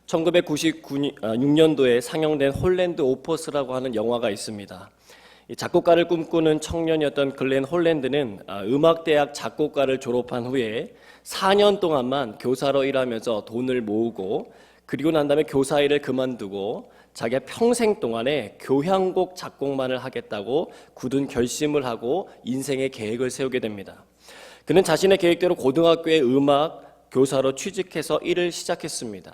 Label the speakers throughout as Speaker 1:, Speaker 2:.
Speaker 1: 1996년도에 상영된 홀랜드 오퍼스라고 하는 영화가 있습니다. 작곡가를 꿈꾸는 청년이었던 글렌 홀랜드는 음악대학 작곡가를 졸업한 후에 4년 동안만 교사로 일하면서 돈을 모으고 그리고 난 다음에 교사 일을 그만두고 자기가 평생 동안에 교향곡 작곡만을 하겠다고 굳은 결심을 하고 인생의 계획을 세우게 됩니다. 그는 자신의 계획대로 고등학교의 음악 교사로 취직해서 일을 시작했습니다.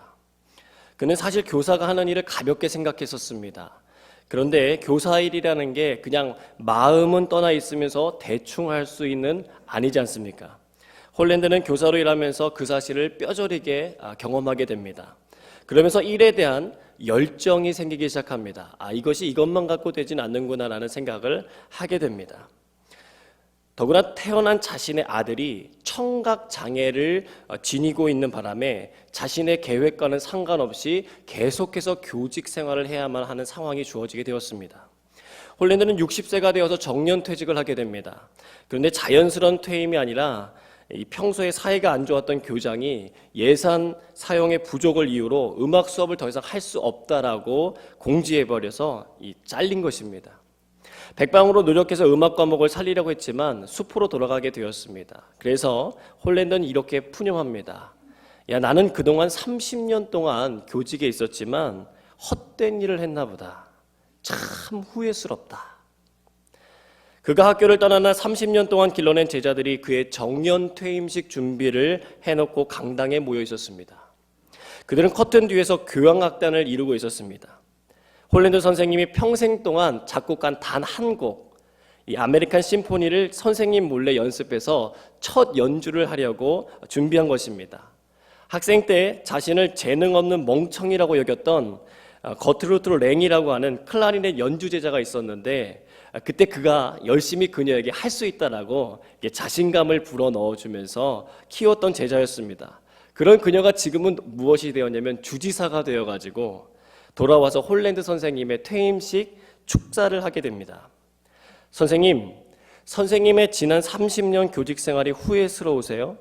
Speaker 1: 그는 사실 교사가 하는 일을 가볍게 생각했었습니다. 그런데 교사 일이라는 게 그냥 마음은 떠나 있으면서 대충 할 수 있는 아니지 않습니까? 홀랜드는 교사로 일하면서 그 사실을 뼈저리게 경험하게 됩니다. 그러면서 일에 대한 열정이 생기기 시작합니다. 이것이 이것만 갖고 되진 않는구나라는 생각을 하게 됩니다. 더구나 태어난 자신의 아들이 청각장애를 지니고 있는 바람에 자신의 계획과는 상관없이 계속해서 교직 생활을 해야만 하는 상황이 주어지게 되었습니다. 홀랜드는 60세가 되어서 정년퇴직을 하게 됩니다. 그런데 자연스러운 퇴임이 아니라 평소에 사이가 안 좋았던 교장이 예산 사용의 부족을 이유로 음악 수업을 더 이상 할 수 없다라고 공지해버려서 잘린 것입니다. 백방으로 노력해서 음악 과목을 살리려고 했지만 숲으로 돌아가게 되었습니다. 그래서 홀랜드는 이렇게 푸념합니다. 나는 그동안 30년 동안 교직에 있었지만 헛된 일을 했나 보다. 참 후회스럽다. 그가 학교를 떠난 날 30년 동안 길러낸 제자들이 그의 정년 퇴임식 준비를 해놓고 강당에 모여 있었습니다. 그들은 커튼 뒤에서 교향악단을 이루고 있었습니다. 홀랜드 선생님이 평생 동안 작곡한 단 한 곡, 이 아메리칸 심포니를 선생님 몰래 연습해서 첫 연주를 하려고 준비한 것입니다. 학생 때 자신을 재능 없는 멍청이라고 여겼던 거트루트 랭이라고 하는 클라리넷 연주 제자가 있었는데 그때 그가 열심히 그녀에게 할 수 있다라고 자신감을 불어넣어주면서 키웠던 제자였습니다. 그런 그녀가 지금은 무엇이 되었냐면 주지사가 되어가지고 돌아와서 홀랜드 선생님의 퇴임식 축사를 하게 됩니다. 선생님의 지난 30년 교직 생활이 후회스러우세요?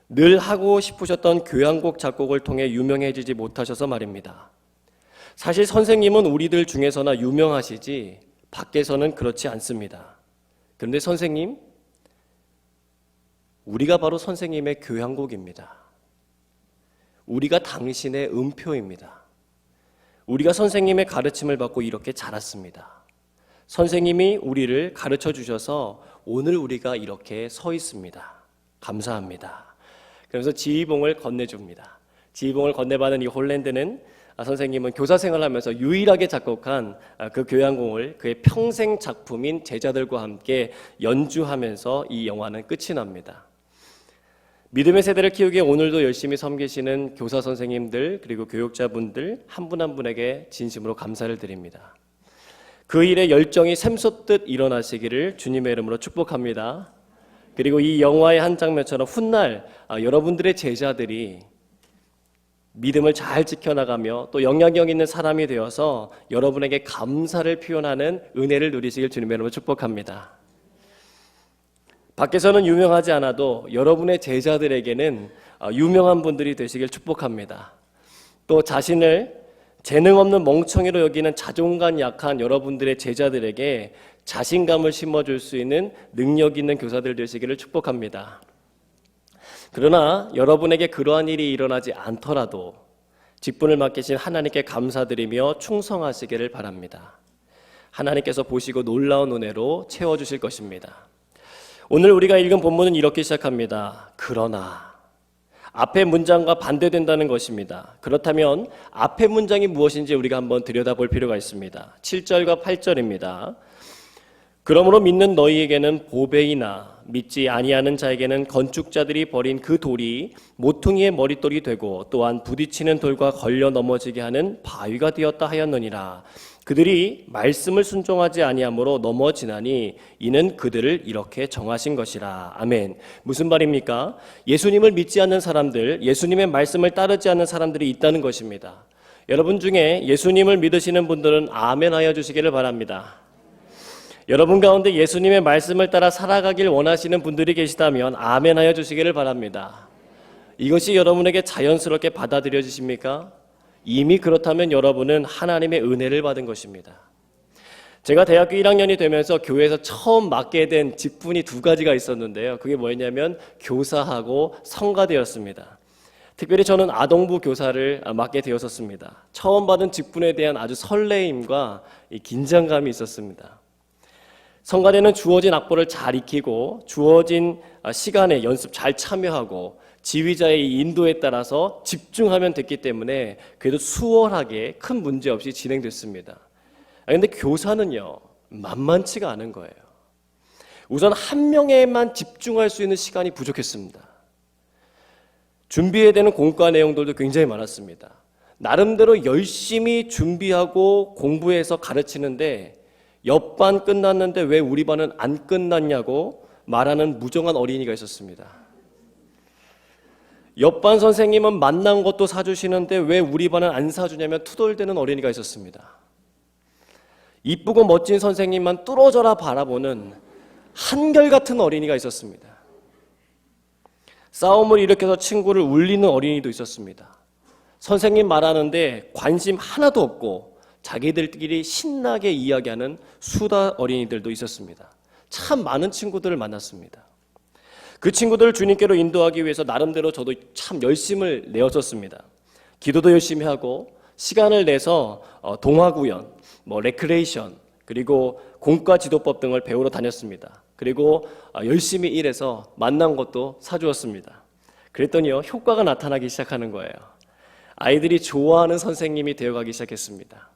Speaker 1: 늘 하고 싶으셨던 교향곡 작곡을 통해 유명해지지 못하셔서 말입니다. 사실 선생님은 우리들 중에서나 유명하시지 밖에서는 그렇지 않습니다. 그런데 선생님, 우리가 바로 선생님의 교향곡입니다. 우리가 당신의 음표입니다. 우리가 선생님의 가르침을 받고 이렇게 자랐습니다. 선생님이 우리를 가르쳐 주셔서 오늘 우리가 이렇게 서 있습니다. 감사합니다. 그러면서 지휘봉을 건네줍니다. 지휘봉을 건네받은 이 홀랜드는 선생님은 교사 생활하면서 유일하게 작곡한 그 교향곡을 그의 평생 작품인 제자들과 함께 연주하면서 이 영화는 끝이 납니다. 믿음의 세대를 키우기에 오늘도 열심히 섬기시는 교사 선생님들 그리고 교육자분들 한 분 한 분에게 진심으로 감사를 드립니다. 그 일에 열정이 샘솟듯 일어나시기를 주님의 이름으로 축복합니다. 그리고 이 영화의 한 장면처럼 훗날 여러분들의 제자들이 믿음을 잘 지켜나가며 또 영향력 있는 사람이 되어서 여러분에게 감사를 표현하는 은혜를 누리시길 주님의 이름으로 축복합니다. 밖에서는 유명하지 않아도 여러분의 제자들에게는 유명한 분들이 되시길 축복합니다. 또 자신을 재능 없는 멍청이로 여기는 자존감 약한 여러분들의 제자들에게 자신감을 심어줄 수 있는 능력 있는 교사들 되시기를 축복합니다. 그러나 여러분에게 그러한 일이 일어나지 않더라도 직분을 맡기신 하나님께 감사드리며 충성하시기를 바랍니다. 하나님께서 보시고 놀라운 은혜로 채워주실 것입니다. 오늘 우리가 읽은 본문은 이렇게 시작합니다. 그러나 앞의 문장과 반대된다는 것입니다. 그렇다면 앞의 문장이 무엇인지 우리가 한번 들여다볼 필요가 있습니다. 7절과 8절입니다. 그러므로 믿는 너희에게는 보배이나 믿지 아니하는 자에게는 건축자들이 버린 그 돌이 모퉁이의 머릿돌이 되고 또한 부딪히는 돌과 걸려 넘어지게 하는 바위가 되었다 하였느니라. 그들이 말씀을 순종하지 아니함으로 넘어지나니 이는 그들을 이렇게 정하신 것이라. 아멘. 무슨 말입니까? 예수님을 믿지 않는 사람들, 예수님의 말씀을 따르지 않는 사람들이 있다는 것입니다. 여러분 중에 예수님을 믿으시는 분들은 아멘 하여 주시기를 바랍니다. 여러분 가운데 예수님의 말씀을 따라 살아가길 원하시는 분들이 계시다면 아멘 하여 주시기를 바랍니다. 이것이 여러분에게 자연스럽게 받아들여지십니까? 이미 그렇다면 여러분은 하나님의 은혜를 받은 것입니다. 제가 대학교 1학년이 되면서 교회에서 처음 맡게 된 직분이 두 가지가 있었는데요. 그게 뭐였냐면 교사하고 성가대였습니다. 특별히 저는 아동부 교사를 맡게 되었었습니다. 처음 받은 직분에 대한 아주 설레임과 긴장감이 있었습니다. 성가대는 주어진 악보를 잘 익히고 주어진 시간에 연습 잘 참여하고 지휘자의 인도에 따라서 집중하면 됐기 때문에 그래도 수월하게 큰 문제 없이 진행됐습니다. 그런데 교사는요, 만만치가 않은 거예요. 우선 한 명에만 집중할 수 있는 시간이 부족했습니다. 준비해야 되는 공과 내용들도 굉장히 많았습니다. 나름대로 열심히 준비하고 공부해서 가르치는데 옆반 끝났는데 왜 우리 반은 안 끝났냐고 말하는 무정한 어린이가 있었습니다. 옆반 선생님은 맛난 것도 사주시는데 왜 우리 반은 안 사주냐면 투덜대는 어린이가 있었습니다. 이쁘고 멋진 선생님만 뚫어져라 바라보는 한결같은 어린이가 있었습니다. 싸움을 일으켜서 친구를 울리는 어린이도 있었습니다. 선생님 말하는데 관심 하나도 없고 자기들끼리 신나게 이야기하는 수다 어린이들도 있었습니다. 참 많은 친구들을 만났습니다. 그 친구들을 주님께로 인도하기 위해서 나름대로 저도 참 열심을 내었었습니다. 기도도 열심히 하고 시간을 내서 동화구연, 레크레이션, 그리고 공과 지도법 등을 배우러 다녔습니다. 그리고 열심히 일해서 만난 것도 사주었습니다. 그랬더니요, 효과가 나타나기 시작하는 거예요. 아이들이 좋아하는 선생님이 되어가기 시작했습니다.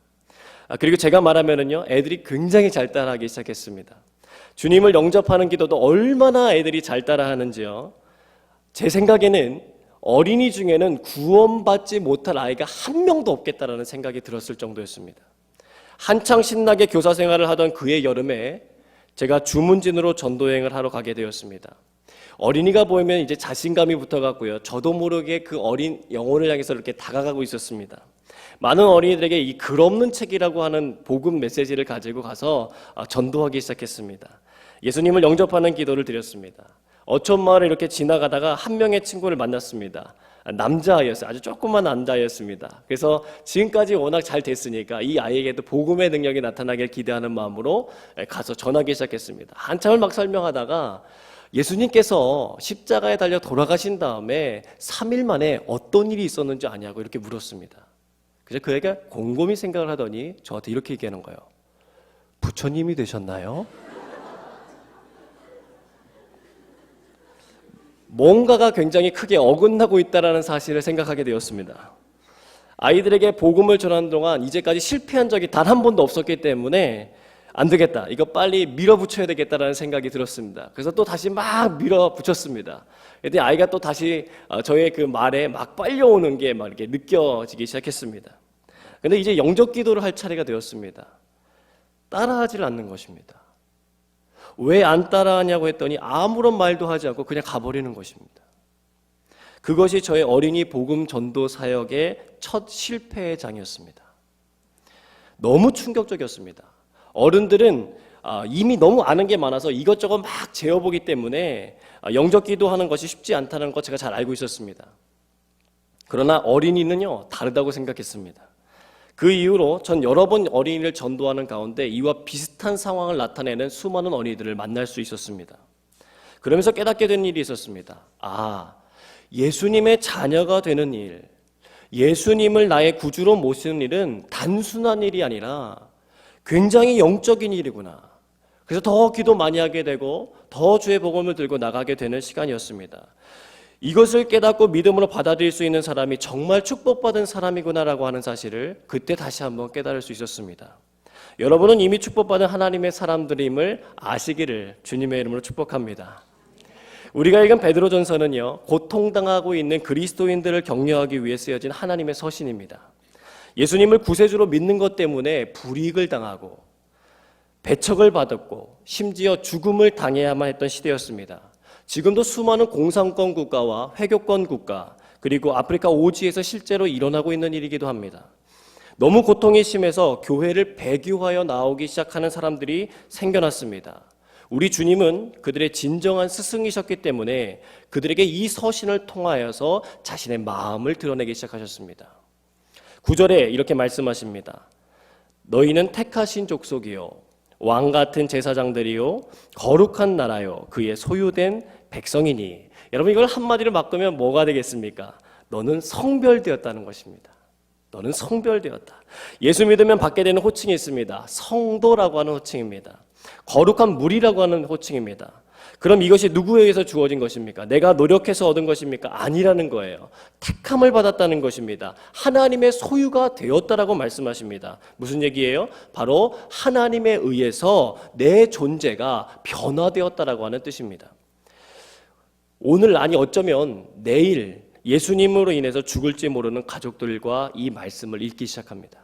Speaker 1: 그리고 제가 말하면은요, 애들이 굉장히 잘 따라하기 시작했습니다. 주님을 영접하는 기도도 얼마나 애들이 잘 따라하는지요. 제 생각에는 어린이 중에는 구원받지 못할 아이가 한 명도 없겠다라는 생각이 들었을 정도였습니다. 한창 신나게 교사 생활을 하던 그해 여름에 제가 주문진으로 전도여행을 하러 가게 되었습니다. 어린이가 보이면 이제 자신감이 붙어갔고요. 저도 모르게 그 어린 영혼을 향해서 이렇게 다가가고 있었습니다. 많은 어린이들에게 이 글 없는 책이라고 하는 복음 메시지를 가지고 가서 전도하기 시작했습니다. 예수님을 영접하는 기도를 드렸습니다. 어촌마을을 이렇게 지나가다가 한 명의 친구를 만났습니다. 남자아이였어요. 아주 조그만 남자아이였습니다. 그래서 지금까지 워낙 잘 됐으니까 이 아이에게도 복음의 능력이 나타나길 기대하는 마음으로 가서 전하기 시작했습니다. 한참을 막 설명하다가 예수님께서 십자가에 달려 돌아가신 다음에 3일 만에 어떤 일이 있었는지 아냐고 이렇게 물었습니다. 그래서 그 애가 곰곰이 생각을 하더니 저한테 이렇게 얘기하는 거예요. 부처님이 되셨나요? 뭔가가 굉장히 크게 어긋나고 있다는 사실을 생각하게 되었습니다. 아이들에게 복음을 전하는 동안 이제까지 실패한 적이 단 한 번도 없었기 때문에 안 되겠다, 이거 빨리 밀어붙여야 되겠다라는 생각이 들었습니다. 그래서 또 다시 막 밀어붙였습니다. 그랬더니 아이가 또 다시 저의 그 말에 막 빨려오는 게 막 이렇게 느껴지기 시작했습니다. 근데 이제 영접 기도를 할 차례가 되었습니다. 따라하질 않는 것입니다. 왜 안 따라하냐고 했더니 아무런 말도 하지 않고 그냥 가버리는 것입니다. 그것이 저의 어린이 복음 전도 사역의 첫 실패의 장이었습니다. 너무 충격적이었습니다. 어른들은 이미 너무 아는 게 많아서 이것저것 막 재어보기 때문에 영접 기도하는 것이 쉽지 않다는 것 제가 잘 알고 있었습니다. 그러나 어린이는요, 다르다고 생각했습니다. 그 이후로 전 여러 번 어린이를 전도하는 가운데 이와 비슷한 상황을 나타내는 수많은 어린이들을 만날 수 있었습니다. 그러면서 깨닫게 된 일이 있었습니다. 예수님의 자녀가 되는 일, 예수님을 나의 구주로 모시는 일은 단순한 일이 아니라 굉장히 영적인 일이구나. 그래서 더 기도 많이 하게 되고 더 주의 복음을 들고 나가게 되는 시간이었습니다. 이것을 깨닫고 믿음으로 받아들일 수 있는 사람이 정말 축복받은 사람이구나라고 하는 사실을 그때 다시 한번 깨달을 수 있었습니다. 여러분은 이미 축복받은 하나님의 사람들임을 아시기를 주님의 이름으로 축복합니다. 우리가 읽은 베드로전서는요, 고통당하고 있는 그리스도인들을 격려하기 위해 쓰여진 하나님의 서신입니다. 예수님을 구세주로 믿는 것 때문에 불이익을 당하고 배척을 받았고 심지어 죽음을 당해야만 했던 시대였습니다. 지금도 수많은 공산권 국가와 회교권 국가, 그리고 아프리카 오지에서 실제로 일어나고 있는 일이기도 합니다. 너무 고통이 심해서 교회를 배교하여 나오기 시작하는 사람들이 생겨났습니다. 우리 주님은 그들의 진정한 스승이셨기 때문에 그들에게 이 서신을 통하여서 자신의 마음을 드러내기 시작하셨습니다. 9절에 이렇게 말씀하십니다. 너희는 택하신 족속이요 왕같은 제사장들이요 거룩한 나라요 그의 소유된 백성이니. 여러분, 이걸 한마디로 바꾸면 뭐가 되겠습니까? 너는 성별되었다는 것입니다. 너는 성별되었다. 예수 믿으면 받게 되는 호칭이 있습니다. 성도라고 하는 호칭입니다. 거룩한 물이라고 하는 호칭입니다. 그럼 이것이 누구에 의해서 주어진 것입니까? 내가 노력해서 얻은 것입니까? 아니라는 거예요. 택함을 받았다는 것입니다. 하나님의 소유가 되었다라고 말씀하십니다. 무슨 얘기예요? 바로 하나님에 의해서 내 존재가 변화되었다라고 하는 뜻입니다. 오늘, 아니 어쩌면 내일 예수님으로 인해서 죽을지 모르는 가족들과 이 말씀을 읽기 시작합니다.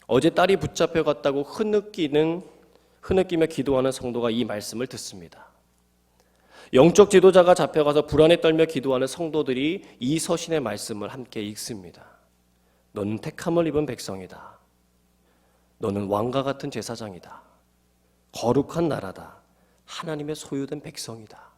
Speaker 1: 어제 딸이 붙잡혀갔다고 흐느끼며 기도하는 성도가 이 말씀을 듣습니다. 영적 지도자가 잡혀가서 불안에 떨며 기도하는 성도들이 이 서신의 말씀을 함께 읽습니다. 너는 택함을 입은 백성이다. 너는 왕과 같은 제사장이다. 거룩한 나라다. 하나님의 소유된 백성이다.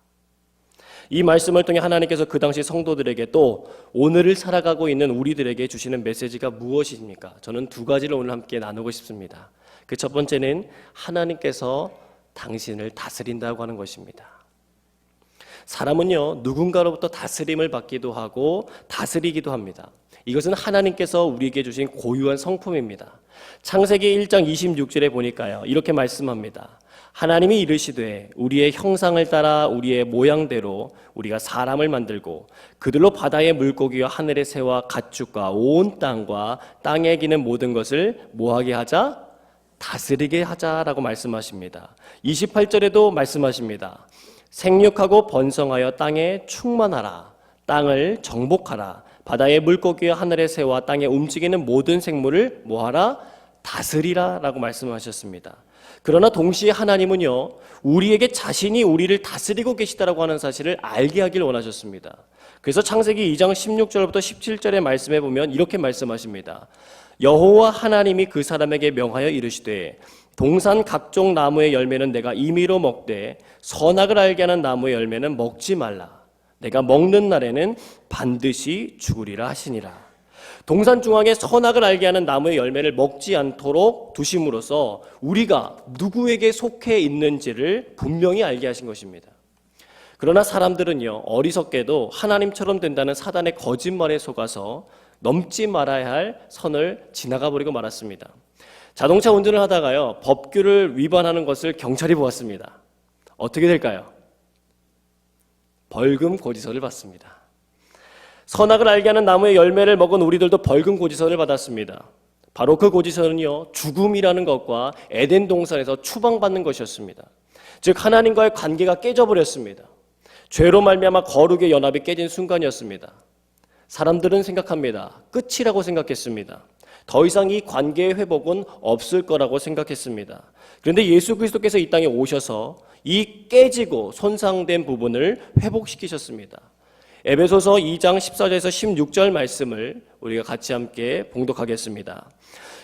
Speaker 1: 이 말씀을 통해 하나님께서 그 당시 성도들에게 또 오늘을 살아가고 있는 우리들에게 주시는 메시지가 무엇입니까? 저는 두 가지를 오늘 함께 나누고 싶습니다. 그 첫 번째는 하나님께서 당신을 다스린다고 하는 것입니다. 사람은요, 누군가로부터 다스림을 받기도 하고 다스리기도 합니다. 이것은 하나님께서 우리에게 주신 고유한 성품입니다. 창세기 1장 26절에 보니까요, 이렇게 말씀합니다. 하나님이 이르시되 우리의 형상을 따라 우리의 모양대로 우리가 사람을 만들고 그들로 바다의 물고기와 하늘의 새와 가축과 온 땅과 땅에 기는 모든 것을 뭐하게 하자? 다스리게 하자라고 말씀하십니다. 28절에도 말씀하십니다. 생육하고 번성하여 땅에 충만하라. 땅을 정복하라. 바다의 물고기와 하늘의 새와 땅에 움직이는 모든 생물을 뭐하라? 다스리라 라고 말씀하셨습니다. 그러나 동시에 하나님은요, 우리에게 자신이 우리를 다스리고 계시다라고 하는 사실을 알게 하길 원하셨습니다. 그래서 창세기 2장 16절부터 17절의 말씀에 보면 이렇게 말씀하십니다. 여호와 하나님이 그 사람에게 명하여 이르시되 동산 각종 나무의 열매는 내가 임의로 먹되 선악을 알게 하는 나무의 열매는 먹지 말라. 내가 먹는 날에는 반드시 죽으리라 하시니라. 동산 중앙에 선악을 알게 하는 나무의 열매를 먹지 않도록 두심으로써 우리가 누구에게 속해 있는지를 분명히 알게 하신 것입니다. 그러나 사람들은요, 어리석게도 하나님처럼 된다는 사단의 거짓말에 속아서 넘지 말아야 할 선을 지나가 버리고 말았습니다. 자동차 운전을 하다가요, 법규를 위반하는 것을 경찰이 보았습니다. 어떻게 될까요? 벌금 고지서를 받습니다. 선악을 알게 하는 나무의 열매를 먹은 우리들도 벌금 고지서를 받았습니다. 바로 그 고지서는요, 죽음이라는 것과 에덴 동산에서 추방받는 것이었습니다. 즉 하나님과의 관계가 깨져버렸습니다. 죄로 말미암아 거룩의 연합이 깨진 순간이었습니다. 사람들은 생각합니다. 끝이라고 생각했습니다. 더 이상 이 관계의 회복은 없을 거라고 생각했습니다. 그런데 예수 그리스도께서 이 땅에 오셔서 이 깨지고 손상된 부분을 회복시키셨습니다. 에베소서 2장 14절에서 16절 말씀을 우리가 같이 함께 봉독하겠습니다.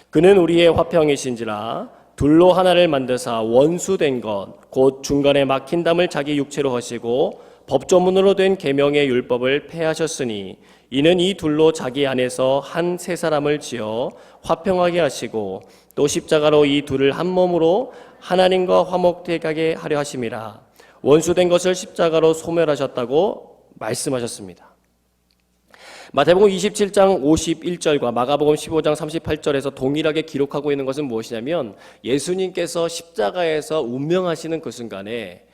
Speaker 1: 그는 우리의 화평이신지라 둘로 하나를 만드사 원수된 것 곧 중간에 막힌 담을 자기 육체로 하시고 법조문으로 된 계명의 율법을 폐하셨으니 이는 이 둘로 자기 안에서 한 세 사람을 지어 화평하게 하시고 또 십자가로 이 둘을 한 몸으로 하나님과 화목되게 하려 하심이라. 원수된 것을 십자가로 소멸하셨다고 말씀하셨습니다. 마태복음 27장 51절과 마가복음 15장 38절에서 동일하게 기록하고 있는 것은 무엇이냐면 예수님께서 십자가에서 운명하시는 그 순간에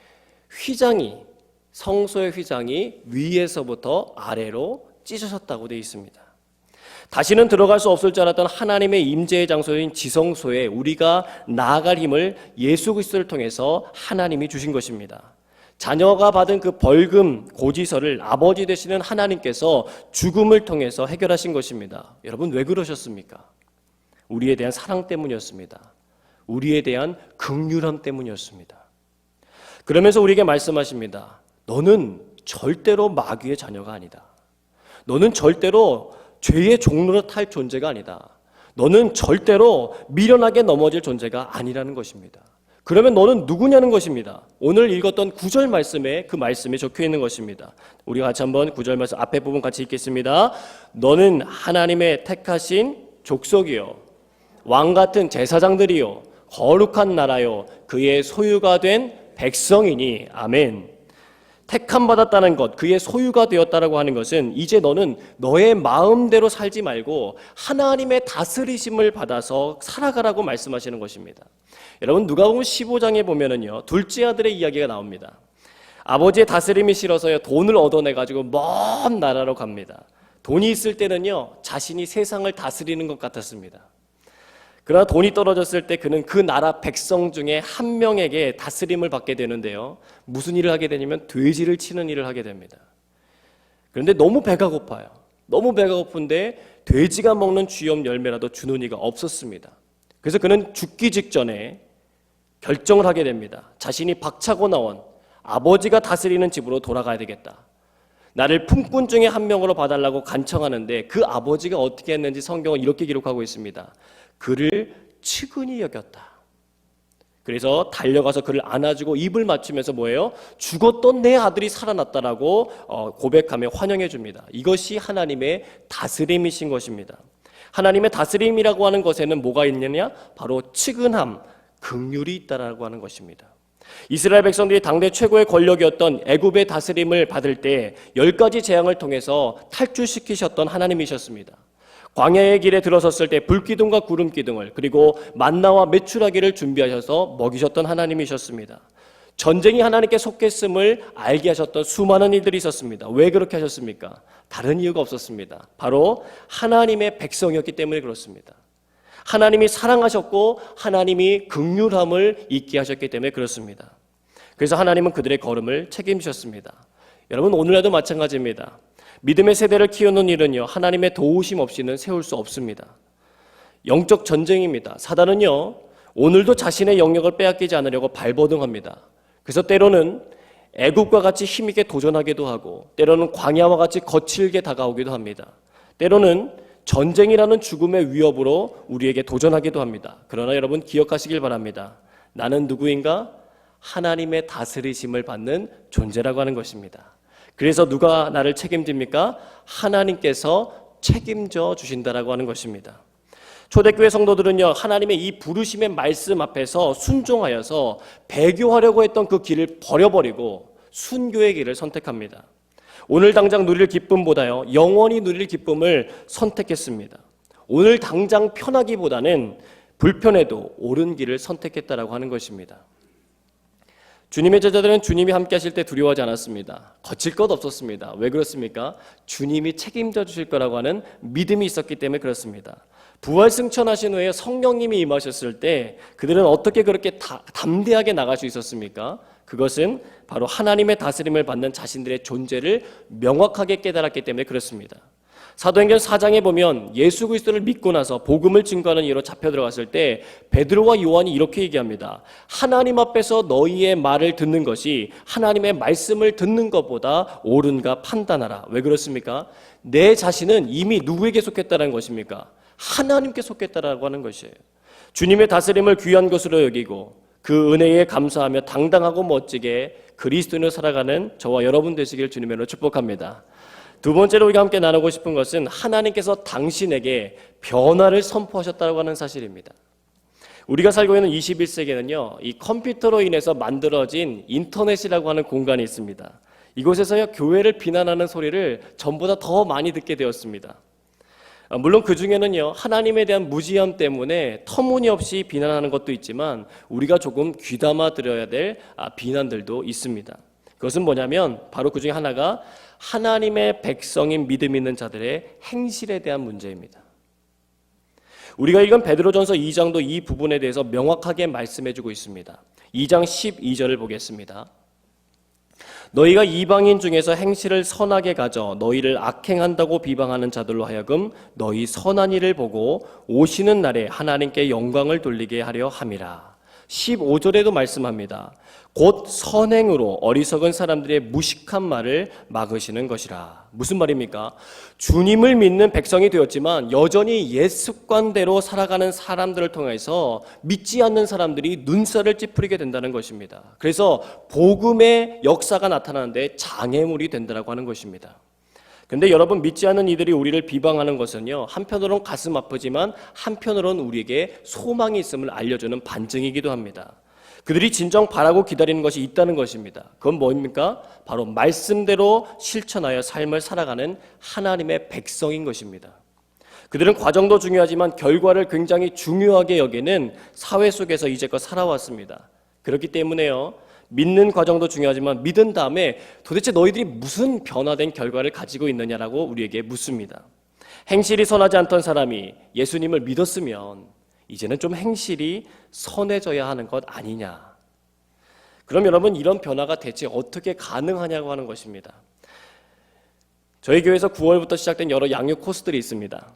Speaker 1: 성소의 휘장이 위에서부터 아래로 찢어졌다고 되어 있습니다. 다시는 들어갈 수 없을 줄 알았던 하나님의 임재의 장소인 지성소에 우리가 나아갈 힘을 예수 그리스도를 통해서 하나님이 주신 것입니다. 자녀가 받은 그 벌금 고지서를 아버지 되시는 하나님께서 죽음을 통해서 해결하신 것입니다. 여러분, 왜 그러셨습니까? 우리에 대한 사랑 때문이었습니다. 우리에 대한 긍휼함 때문이었습니다. 그러면서 우리에게 말씀하십니다. 너는 절대로 마귀의 자녀가 아니다. 너는 절대로 죄의 종로로 탈 존재가 아니다. 너는 절대로 미련하게 넘어질 존재가 아니라는 것입니다. 그러면 너는 누구냐는 것입니다. 오늘 읽었던 9절 말씀에 그 말씀이 적혀 있는 것입니다. 우리 같이 한번 9절 말씀 앞에 부분 같이 읽겠습니다. 너는 하나님의 택하신 족속이요 왕 같은 제사장들이요 거룩한 나라요 그의 소유가 된 백성이니. 아멘. 택함 받았다는 것, 그의 소유가 되었다라고 하는 것은 이제 너는 너의 마음대로 살지 말고 하나님의 다스리심을 받아서 살아가라고 말씀하시는 것입니다. 여러분, 누가복음 15장에 보면은요, 둘째 아들의 이야기가 나옵니다. 아버지의 다스림이 싫어서요, 돈을 얻어내가지고 먼 나라로 갑니다. 돈이 있을 때는요, 자신이 세상을 다스리는 것 같았습니다. 그러나 돈이 떨어졌을 때 그는 그 나라 백성 중에 한 명에게 다스림을 받게 되는데요. 무슨 일을 하게 되냐면 돼지를 치는 일을 하게 됩니다. 그런데 너무 배가 고파요. 너무 배가 고픈데 돼지가 먹는 쥐염 열매라도 주는 이가 없었습니다. 그래서 그는 죽기 직전에 결정을 하게 됩니다. 자신이 박차고 나온 아버지가 다스리는 집으로 돌아가야 되겠다. 나를 품꾼 중에 한 명으로 봐달라고 간청하는데 그 아버지가 어떻게 했는지 성경은 이렇게 기록하고 있습니다. 그를 측은히 여겼다. 그래서 달려가서 그를 안아주고 입을 맞추면서 뭐예요? 죽었던 내 아들이 살아났다라고 고백하며 환영해 줍니다. 이것이 하나님의 다스림이신 것입니다. 하나님의 다스림이라고 하는 것에는 뭐가 있느냐? 바로 측은함, 긍휼이 있다라고 하는 것입니다. 이스라엘 백성들이 당대 최고의 권력이었던 애굽의 다스림을 받을 때 10가지 재앙을 통해서 탈출시키셨던 하나님이셨습니다. 광야의 길에 들어섰을 때 불기둥과 구름기둥을, 그리고 만나와 메추라기를 준비하셔서 먹이셨던 하나님이셨습니다. 전쟁이 하나님께 속했음을 알게 하셨던 수많은 일들이 있었습니다. 왜 그렇게 하셨습니까? 다른 이유가 없었습니다. 바로 하나님의 백성이었기 때문에 그렇습니다. 하나님이 사랑하셨고 하나님이 긍휼함을 있게 하셨기 때문에 그렇습니다. 그래서 하나님은 그들의 걸음을 책임지셨습니다. 여러분, 오늘날도 마찬가지입니다. 믿음의 세대를 키우는 일은요, 하나님의 도우심 없이는 세울 수 없습니다. 영적 전쟁입니다. 사단은요, 오늘도 자신의 영역을 빼앗기지 않으려고 발버둥합니다. 그래서 때로는 애굽과 같이 힘있게 도전하기도 하고, 때로는 광야와 같이 거칠게 다가오기도 합니다. 때로는 전쟁이라는 죽음의 위협으로 우리에게 도전하기도 합니다. 그러나 여러분, 기억하시길 바랍니다. 나는 누구인가? 하나님의 다스리심을 받는 존재라고 하는 것입니다. 그래서 누가 나를 책임집니까? 하나님께서 책임져 주신다라고 하는 것입니다. 초대교회 성도들은요, 하나님의 이 부르심의 말씀 앞에서 순종하여서 배교하려고 했던 그 길을 버려버리고 순교의 길을 선택합니다. 오늘 당장 누릴 기쁨보다요, 영원히 누릴 기쁨을 선택했습니다. 오늘 당장 편하기보다는 불편해도 옳은 길을 선택했다라고 하는 것입니다. 주님의 제자들은 주님이 함께 하실 때 두려워하지 않았습니다. 거칠 것 없었습니다. 왜 그렇습니까? 주님이 책임져 주실 거라고 하는 믿음이 있었기 때문에 그렇습니다. 부활 승천하신 후에 성령님이 임하셨을 때 그들은 어떻게 그렇게 담대하게 나갈 수 있었습니까? 그것은 바로 하나님의 다스림을 받는 자신들의 존재를 명확하게 깨달았기 때문에 그렇습니다. 사도행전 4장에 보면 예수 그리스도를 믿고 나서 복음을 증거하는 일로 잡혀 들어갔을 때 베드로와 요한이 이렇게 얘기합니다. 하나님 앞에서 너희의 말을 듣는 것이 하나님의 말씀을 듣는 것보다 옳은가 판단하라. 왜 그렇습니까? 내 자신은 이미 누구에게 속했다는 것입니까? 하나님께 속했다라고 하는 것이에요. 주님의 다스림을 귀한 것으로 여기고 그 은혜에 감사하며 당당하고 멋지게 그리스도인으로 살아가는 저와 여러분 되시길 주님으로 축복합니다. 두 번째로 우리가 함께 나누고 싶은 것은 하나님께서 당신에게 변화를 선포하셨다고 하는 사실입니다. 우리가 살고 있는 21세기에는요, 이 컴퓨터로 인해서 만들어진 인터넷이라고 하는 공간이 있습니다. 이곳에서요, 교회를 비난하는 소리를 전보다 더 많이 듣게 되었습니다. 물론 그 중에는요, 하나님에 대한 무지함 때문에 터무니없이 비난하는 것도 있지만 우리가 조금 귀담아 들어야 될 비난들도 있습니다. 그것은 뭐냐면 바로 그 중에 하나가 하나님의 백성인 믿음 있는 자들의 행실에 대한 문제입니다. 우리가 읽은 베드로전서 2장도 이 부분에 대해서 명확하게 말씀해주고 있습니다. 2장 12절을 보겠습니다. 너희가 이방인 중에서 행실을 선하게 가져 너희를 악행한다고 비방하는 자들로 하여금 너희 선한 일을 보고 오시는 날에 하나님께 영광을 돌리게 하려 함이라. 15절에도 말씀합니다. 곧 선행으로 어리석은 사람들의 무식한 말을 막으시는 것이라. 무슨 말입니까? 주님을 믿는 백성이 되었지만 여전히 옛 습관대로 살아가는 사람들을 통해서 믿지 않는 사람들이 눈살을 찌푸리게 된다는 것입니다. 그래서 복음의 역사가 나타나는데 장애물이 된다고 하는 것입니다. 그런데 여러분, 믿지 않는 이들이 우리를 비방하는 것은요, 한편으로는 가슴 아프지만 한편으로는 우리에게 소망이 있음을 알려주는 반증이기도 합니다. 그들이 진정 바라고 기다리는 것이 있다는 것입니다. 그건 뭡니까? 바로 말씀대로 실천하여 삶을 살아가는 하나님의 백성인 것입니다. 그들은 과정도 중요하지만 결과를 굉장히 중요하게 여기는 사회 속에서 이제껏 살아왔습니다. 그렇기 때문에요, 믿는 과정도 중요하지만 믿은 다음에 도대체 너희들이 무슨 변화된 결과를 가지고 있느냐라고 우리에게 묻습니다. 행실이 선하지 않던 사람이 예수님을 믿었으면 이제는 좀 행실이 선해져야 하는 것 아니냐. 그럼 여러분, 이런 변화가 대체 어떻게 가능하냐고 하는 것입니다. 저희 교회에서 9월부터 시작된 여러 양육 코스들이 있습니다.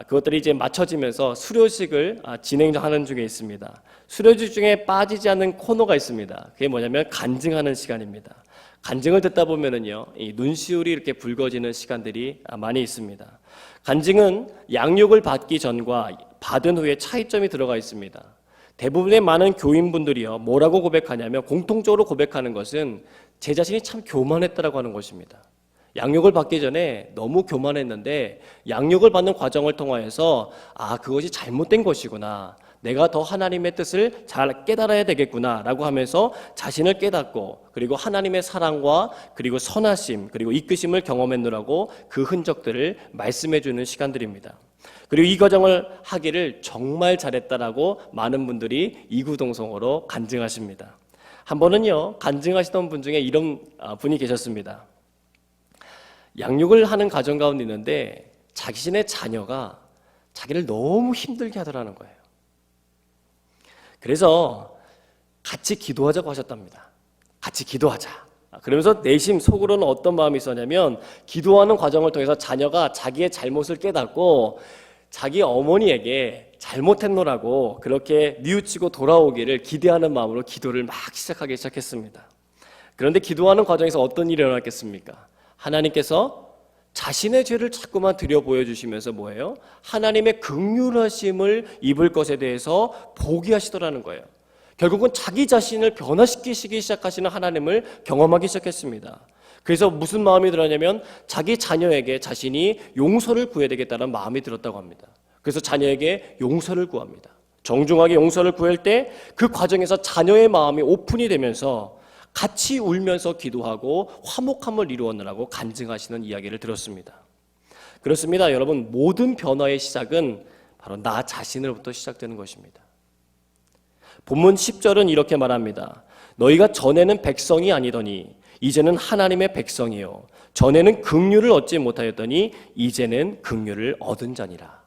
Speaker 1: 그것들이 이제 맞춰지면서 수료식을 진행하는 중에 있습니다. 수료식 중에 빠지지 않는 코너가 있습니다. 그게 뭐냐면 간증하는 시간입니다. 간증을 듣다 보면은요, 이 눈시울이 이렇게 붉어지는 시간들이 많이 있습니다. 간증은 양육을 받기 전과 받은 후에 차이점이 들어가 있습니다. 대부분의 많은 교인분들이요, 뭐라고 고백하냐면 공통적으로 고백하는 것은 제 자신이 참 교만했다라고 하는 것입니다. 양육을 받기 전에 너무 교만했는데 양육을 받는 과정을 통하여서 그것이 잘못된 것이구나, 내가 더 하나님의 뜻을 잘 깨달아야 되겠구나 라고 하면서 자신을 깨닫고, 그리고 하나님의 사랑과 그리고 선하심 그리고 이끄심을 경험했느라고 그 흔적들을 말씀해 주는 시간들입니다. 그리고 이 과정을 하기를 정말 잘했다라고 많은 분들이 이구동성으로 간증하십니다. 한 번은요, 간증하시던 분 중에 이런 분이 계셨습니다. 양육을 하는 가정 가운데 있는데 자신의 자녀가 자기를 너무 힘들게 하더라는 거예요. 그래서 같이 기도하자고 하셨답니다. 같이 기도하자. 그러면서 내심 속으로는 어떤 마음이 있었냐면, 기도하는 과정을 통해서 자녀가 자기의 잘못을 깨닫고 자기 어머니에게 잘못했노라고 그렇게 뉘우치고 돌아오기를 기대하는 마음으로 기도를 막 시작하기 시작했습니다. 그런데 기도하는 과정에서 어떤 일이 일어났겠습니까? 하나님께서 자신의 죄를 자꾸만 들여 보여주시면서 뭐예요? 하나님의 긍휼하심을 입을 것에 대해서 포기하시더라는 거예요. 결국은 자기 자신을 변화시키시기 시작하시는 하나님을 경험하기 시작했습니다. 그래서 무슨 마음이 들었냐면 자기 자녀에게 자신이 용서를 구해야 되겠다는 마음이 들었다고 합니다. 그래서 자녀에게 용서를 구합니다. 정중하게 용서를 구할 때 그 과정에서 자녀의 마음이 오픈이 되면서 같이 울면서 기도하고 화목함을 이루었느라고 간증하시는 이야기를 들었습니다. 그렇습니다. 여러분, 모든 변화의 시작은 바로 나 자신으로부터 시작되는 것입니다. 본문 10절은 이렇게 말합니다. 너희가 전에는 백성이 아니더니 이제는 하나님의 백성이요, 전에는 긍휼을 얻지 못하였더니 이제는 긍휼을 얻은 자니라.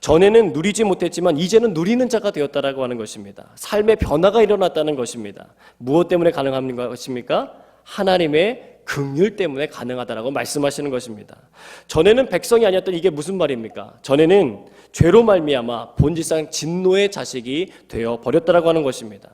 Speaker 1: 전에는 누리지 못했지만 이제는 누리는 자가 되었다라고 하는 것입니다. 삶의 변화가 일어났다는 것입니다. 무엇 때문에 가능한 것입니까? 하나님의 긍휼 때문에 가능하다라고 말씀하시는 것입니다. 전에는 백성이 아니었던, 이게 무슨 말입니까? 전에는 죄로 말미암아 본질상 진노의 자식이 되어 버렸다라고 하는 것입니다.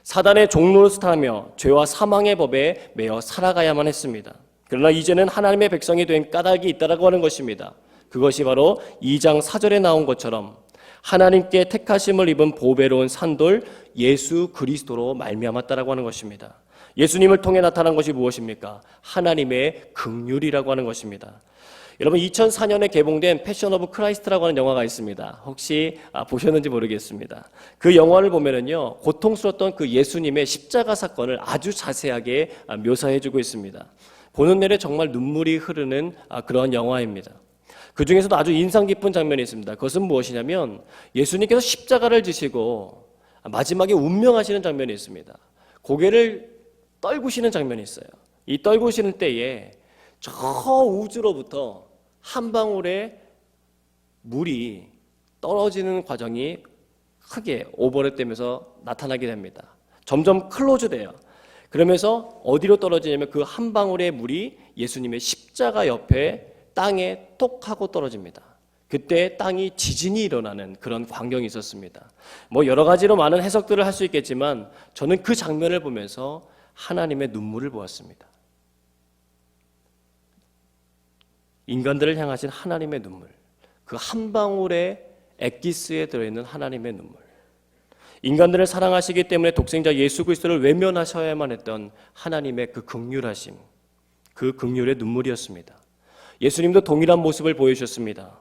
Speaker 1: 사단의 종노릇하며 죄와 사망의 법에 매여 살아가야만 했습니다. 그러나 이제는 하나님의 백성이 된 까닭이 있다라고 하는 것입니다. 그것이 바로 2장 4절에 나온 것처럼 하나님께 택하심을 입은 보배로운 산돌 예수 그리스도로 말미암았다라고 하는 것입니다. 예수님을 통해 나타난 것이 무엇입니까? 하나님의 긍휼이라고 하는 것입니다. 여러분, 2004년에 개봉된 패션 오브 크라이스트라고 하는 영화가 있습니다. 혹시 보셨는지 모르겠습니다. 그 영화를 보면은요, 고통스러웠던 그 예수님의 십자가 사건을 아주 자세하게 묘사해주고 있습니다. 보는 내내 정말 눈물이 흐르는 그런 영화입니다. 그 중에서도 아주 인상 깊은 장면이 있습니다. 그것은 무엇이냐면 예수님께서 십자가를 지시고 마지막에 운명하시는 장면이 있습니다. 고개를 떨구시는 장면이 있어요. 이 떨구시는 때에 저 우주로부터 한 방울의 물이 떨어지는 과정이 크게 오버랩되면서 나타나게 됩니다. 점점 클로즈돼요. 그러면서 어디로 떨어지냐면 그 한 방울의 물이 예수님의 십자가 옆에 땅에 톡 하고 떨어집니다. 그때 땅이 지진이 일어나는 그런 광경이 있었습니다. 여러 가지로 많은 해석들을 할 수 있겠지만 저는 그 장면을 보면서 하나님의 눈물을 보았습니다. 인간들을 향하신 하나님의 눈물, 그 한 방울의 엑기스에 들어있는 하나님의 눈물, 인간들을 사랑하시기 때문에 독생자 예수 그리스도를 외면하셔야만 했던 하나님의 그 긍휼하심, 그 긍휼의 눈물이었습니다. 예수님도 동일한 모습을 보여주셨습니다.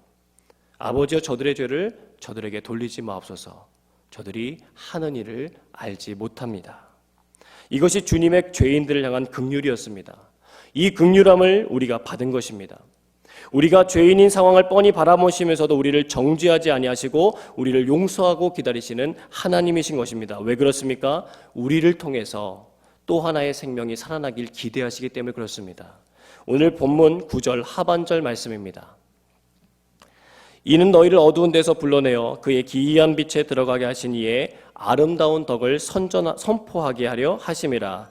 Speaker 1: 아버지여 저들의 죄를 저들에게 돌리지 마옵소서. 저들이 하는 일을 알지 못합니다. 이것이 주님의 죄인들을 향한 긍휼이었습니다. 이 긍휼함을 우리가 받은 것입니다. 우리가 죄인인 상황을 뻔히 바라보시면서도 우리를 정죄하지 아니하시고 우리를 용서하고 기다리시는 하나님이신 것입니다. 왜 그렇습니까? 우리를 통해서 또 하나의 생명이 살아나길 기대하시기 때문에 그렇습니다. 오늘 본문 9절 하반절 말씀입니다. 이는 너희를 어두운 데서 불러내어 그의 기이한 빛에 들어가게 하신 이에 아름다운 덕을 선포하게 하려 하심이라.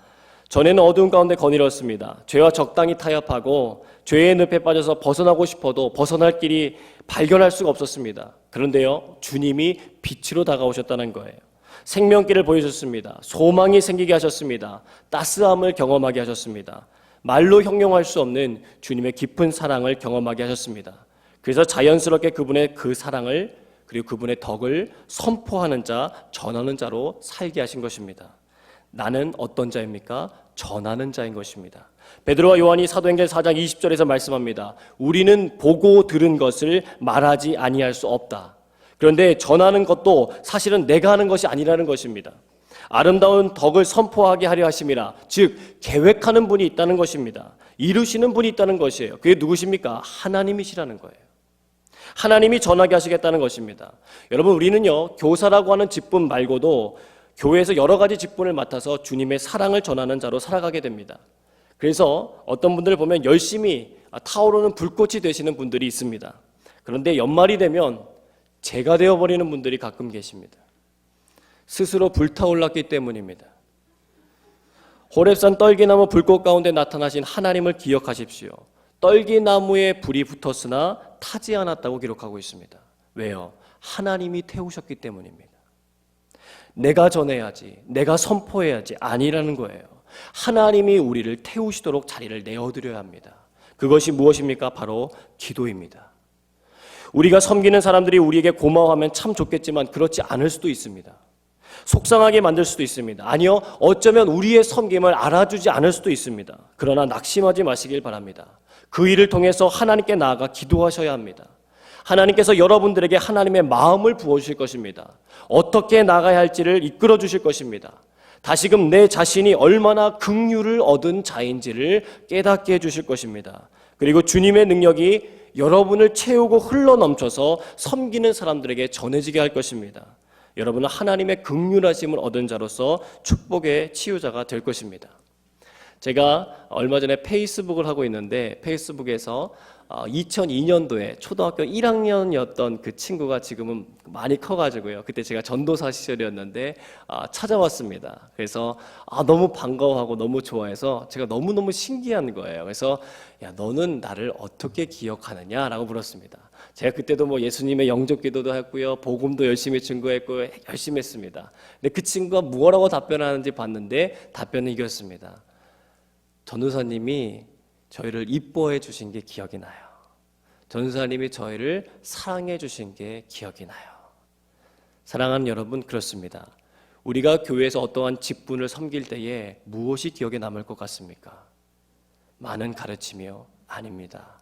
Speaker 1: 전에는 어두운 가운데 거닐었습니다. 죄와 적당히 타협하고 죄의 늪에 빠져서 벗어나고 싶어도 벗어날 길이 발견할 수가 없었습니다. 그런데요, 주님이 빛으로 다가오셨다는 거예요. 생명길을 보여주셨습니다. 소망이 생기게 하셨습니다. 따스함을 경험하게 하셨습니다. 말로 형용할 수 없는 주님의 깊은 사랑을 경험하게 하셨습니다. 그래서 자연스럽게 그분의 그 사랑을 그리고 그분의 덕을 선포하는 자, 전하는 자로 살게 하신 것입니다. 나는 어떤 자입니까? 전하는 자인 것입니다. 베드로와 요한이 사도행전 4장 20절에서 말씀합니다. 우리는 보고 들은 것을 말하지 아니할 수 없다. 그런데 전하는 것도 사실은 내가 하는 것이 아니라는 것입니다. 아름다운 덕을 선포하게 하려 하심이라. 즉 계획하는 분이 있다는 것입니다. 이루시는 분이 있다는 것이에요. 그게 누구십니까? 하나님이시라는 거예요. 하나님이 전하게 하시겠다는 것입니다. 여러분, 우리는요, 교사라고 하는 직분 말고도 교회에서 여러 가지 직분을 맡아서 주님의 사랑을 전하는 자로 살아가게 됩니다. 그래서 어떤 분들을 보면 열심히 타오르는 불꽃이 되시는 분들이 있습니다. 그런데 연말이 되면 재가 되어버리는 분들이 가끔 계십니다. 스스로 불타올랐기 때문입니다. 호렙산 떨기나무 불꽃 가운데 나타나신 하나님을 기억하십시오. 떨기나무에 불이 붙었으나 타지 않았다고 기록하고 있습니다. 왜요? 하나님이 태우셨기 때문입니다. 내가 전해야지, 내가 선포해야지 아니라는 거예요. 하나님이 우리를 태우시도록 자리를 내어드려야 합니다. 그것이 무엇입니까? 바로 기도입니다. 우리가 섬기는 사람들이 우리에게 고마워하면 참 좋겠지만 그렇지 않을 수도 있습니다. 속상하게 만들 수도 있습니다. 아니요, 어쩌면 우리의 섬김을 알아주지 않을 수도 있습니다. 그러나 낙심하지 마시길 바랍니다. 그 일을 통해서 하나님께 나아가 기도하셔야 합니다. 하나님께서 여러분들에게 하나님의 마음을 부어주실 것입니다. 어떻게 나가야 할지를 이끌어 주실 것입니다. 다시금 내 자신이 얼마나 긍휼을 얻은 자인지를 깨닫게 해주실 것입니다. 그리고 주님의 능력이 여러분을 채우고 흘러넘쳐서 섬기는 사람들에게 전해지게 할 것입니다. 여러분은 하나님의 긍휼하심을 얻은 자로서 축복의 치유자가 될 것입니다. 제가 얼마 전에 페이스북을 하고 있는데 페이스북에서 2002년도에 초등학교 1학년이었던 그 친구가 지금은 많이 커가지고요. 그때 제가 전도사 시절이었는데 찾아왔습니다. 그래서 너무 반가워하고 너무 좋아해서 제가 너무너무 신기한 거예요. 그래서 야, 너는 나를 어떻게 기억하느냐라고 물었습니다. 제가 그때도 뭐 예수님의 영접 기도도 했고요. 복음도 열심히 증거했고 열심히 했습니다. 근데 그 친구가 뭐라고 답변하는지 봤는데 답변은 이겼습니다. 전도사님이 저희를 이뻐해 주신 게 기억이 나요. 전도사님이 저희를 사랑해 주신 게 기억이 나요. 사랑하는 여러분, 그렇습니다. 우리가 교회에서 어떠한 직분을 섬길 때에 무엇이 기억에 남을 것 같습니까? 많은 가르침이요? 아닙니다.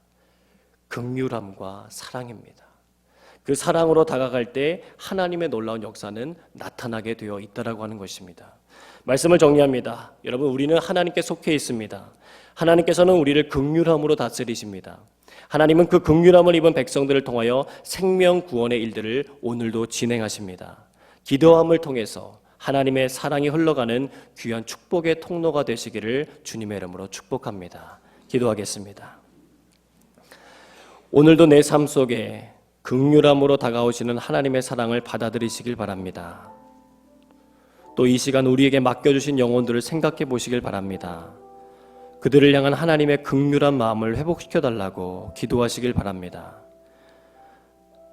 Speaker 1: 긍휼함과 사랑입니다. 그 사랑으로 다가갈 때 하나님의 놀라운 역사는 나타나게 되어 있다라고 하는 것입니다. 말씀을 정리합니다. 여러분, 우리는 하나님께 속해 있습니다. 하나님께서는 우리를 긍휼함으로 다스리십니다. 하나님은 그 긍휼함을 입은 백성들을 통하여 생명 구원의 일들을 오늘도 진행하십니다. 기도함을 통해서 하나님의 사랑이 흘러가는 귀한 축복의 통로가 되시기를 주님의 이름으로 축복합니다. 기도하겠습니다. 오늘도 내 삶 속에 긍휼함으로 다가오시는 하나님의 사랑을 받아들이시길 바랍니다. 또 이 시간 우리에게 맡겨주신 영혼들을 생각해 보시길 바랍니다. 그들을 향한 하나님의 긍휼한 마음을 회복시켜달라고 기도하시길 바랍니다.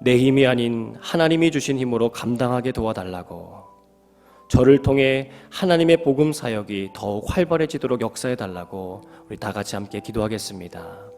Speaker 1: 내 힘이 아닌 하나님이 주신 힘으로 감당하게 도와달라고, 저를 통해 하나님의 복음 사역이 더욱 활발해지도록 역사해달라고 우리 다 같이 함께 기도하겠습니다.